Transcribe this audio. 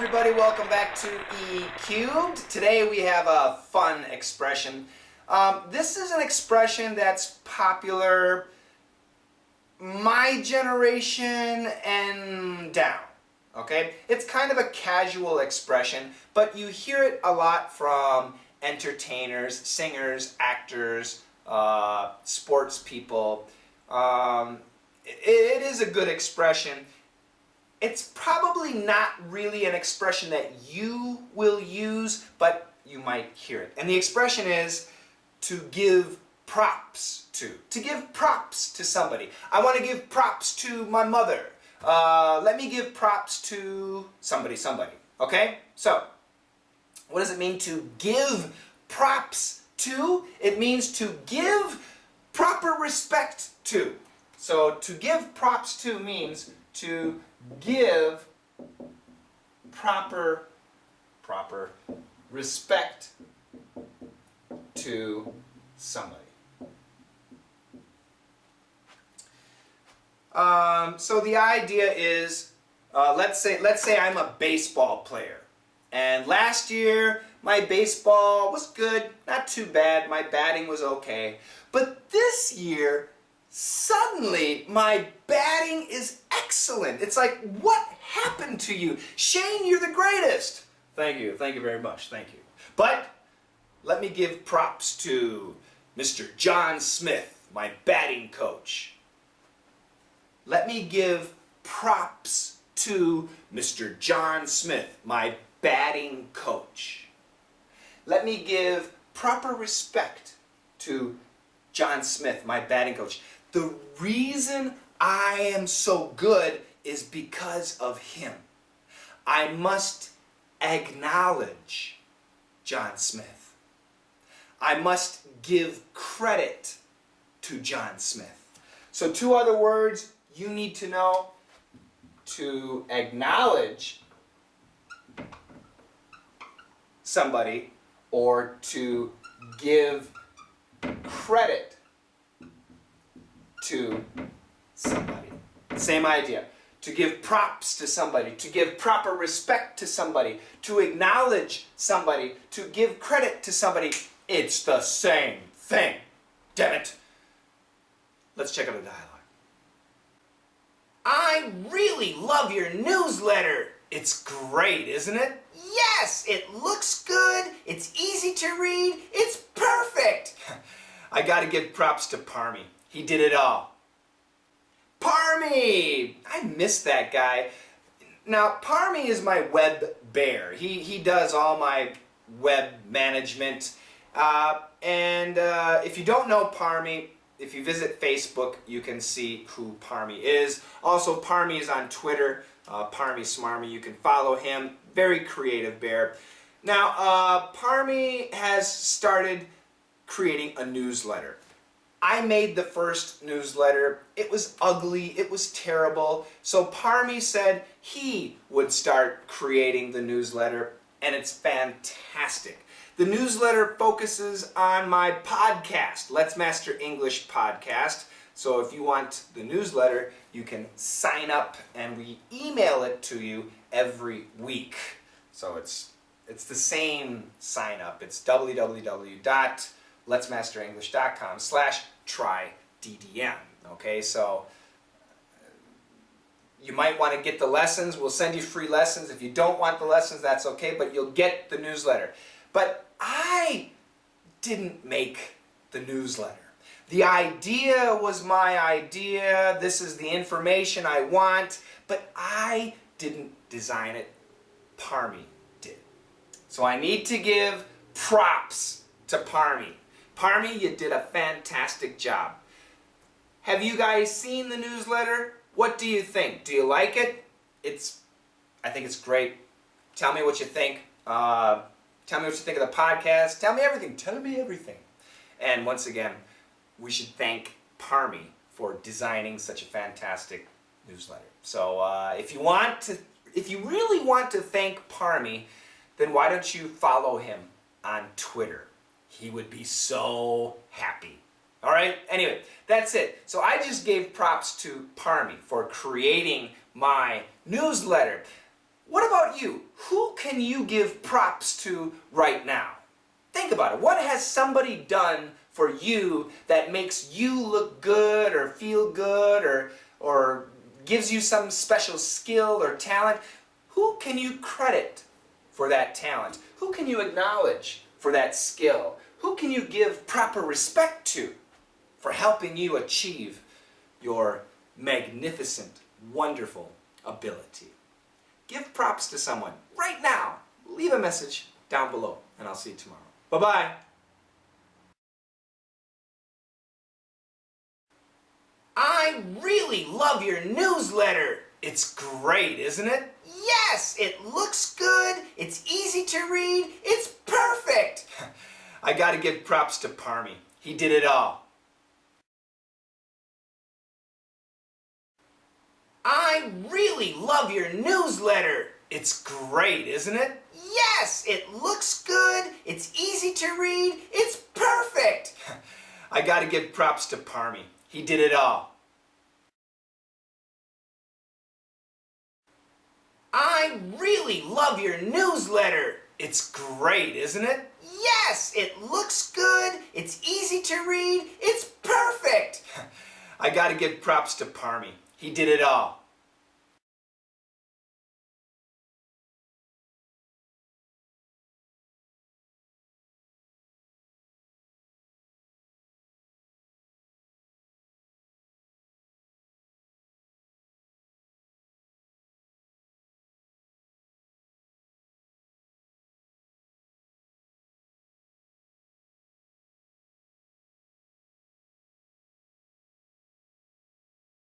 everybody, welcome back to E Cubed. Today we have a fun expression. This is an expression that's popular my generation and down. Okay? It's kind of a casual expression, but you hear it a lot from entertainers, singers, actors, sports people. It is a good expression. It's probably not really an expression that you will use, but you might hear it. And the expression is to give props to. To give props to somebody. I want to give props to my mother. Let me give props to somebody. Okay? So, what does it mean to give props to? It means to give proper respect to. So, to give props to means to give proper respect to somebody. So the idea is, let's say I'm a baseball player, and last year my baseball was good, not too bad, my batting was okay, but this year suddenly my batting is excellent. It's like, what happened to you? Shane, you're the greatest. Thank you very much, thank you. But let me give props to Mr. John Smith, my batting coach. Let me give props to Mr. John Smith, my batting coach. Let me give proper respect to John Smith, my batting coach. The reason I am so good is because of him. I must acknowledge John Smith. I must give credit to John Smith. So two other words you need to know: to acknowledge somebody or to give credit to somebody. Same idea. To give props to somebody, to give proper respect to somebody, to acknowledge somebody, to give credit to somebody. It's the same thing. Damn it. Let's check out the dialogue. I really love your newsletter. It's great, isn't it? Yes, it looks good. It's easy to read. It's perfect. I gotta give props to Parmy. He did it all. Parmy! I miss that guy. Now, Parmy is my web bear. He does all my web management. If you don't know Parmy, if you visit Facebook, you can see who Parmy is. Also, Parmy is on Twitter, Parmy Smarmy. You can follow him. Very creative bear. Now, Parmy has started creating a newsletter. I made the first newsletter. It was ugly. It was terrible. So Parmy said he would start creating the newsletter, and it's fantastic. The newsletter focuses on my podcast, Let's Master English podcast. So if you want the newsletter, you can sign up and we email it to you every week. So it's the same sign up. It's www.letsmasterenglish.com/tryddm. Okay, so you might want to get the lessons. We'll send you free lessons. If you don't want the lessons, that's okay, but you'll get the newsletter. But I didn't make the newsletter. The idea was my idea. This is the information I want, but I didn't design it. Parmy did. So I need to give props to Parmy. Parmy, you did a fantastic job. Have you guys seen the newsletter? What do you think? Do you like it? I think it's great. Tell me what you think. Tell me what you think of the podcast. Tell me everything. Tell me everything. And once again, we should thank Parmy for designing such a fantastic newsletter. So if you really want to thank Parmy, then why don't you follow him on Twitter? He would be so happy. All right? Anyway, that's it. So I just gave props to Parmy for creating my newsletter. What about you? Who can you give props to right now? Think about it. What has somebody done for you that makes you look good or feel good or gives you some special skill or talent? Who can you credit for that talent? Who can you acknowledge for that skill? Who can you give proper respect to for helping you achieve your magnificent, wonderful ability? Give props to someone right now. Leave a message down below, and I'll see you tomorrow. Bye-bye. I really love your newsletter. It's great, isn't it? Yes, it looks good, it's easy to read, it's perfect. I gotta give props to Parmy. He did it all. I really love your newsletter. It's great, isn't it? Yes, it looks good, it's easy to read, it's perfect. I gotta give props to Parmy. He did it all. I really love your newsletter. It's great, isn't it? Yes, it looks good, it's easy to read, it's perfect. I gotta give props to Parmy. He did it all. I really love your newsletter. It's great, isn't it? Yes, it looks good, it's easy to read, it's perfect. I gotta give props to Parmy. He did it all. I really love your newsletter. It's great, isn't it? Yes, it looks good, it's easy to read, it's perfect. I gotta give props to Parmy. He did it all.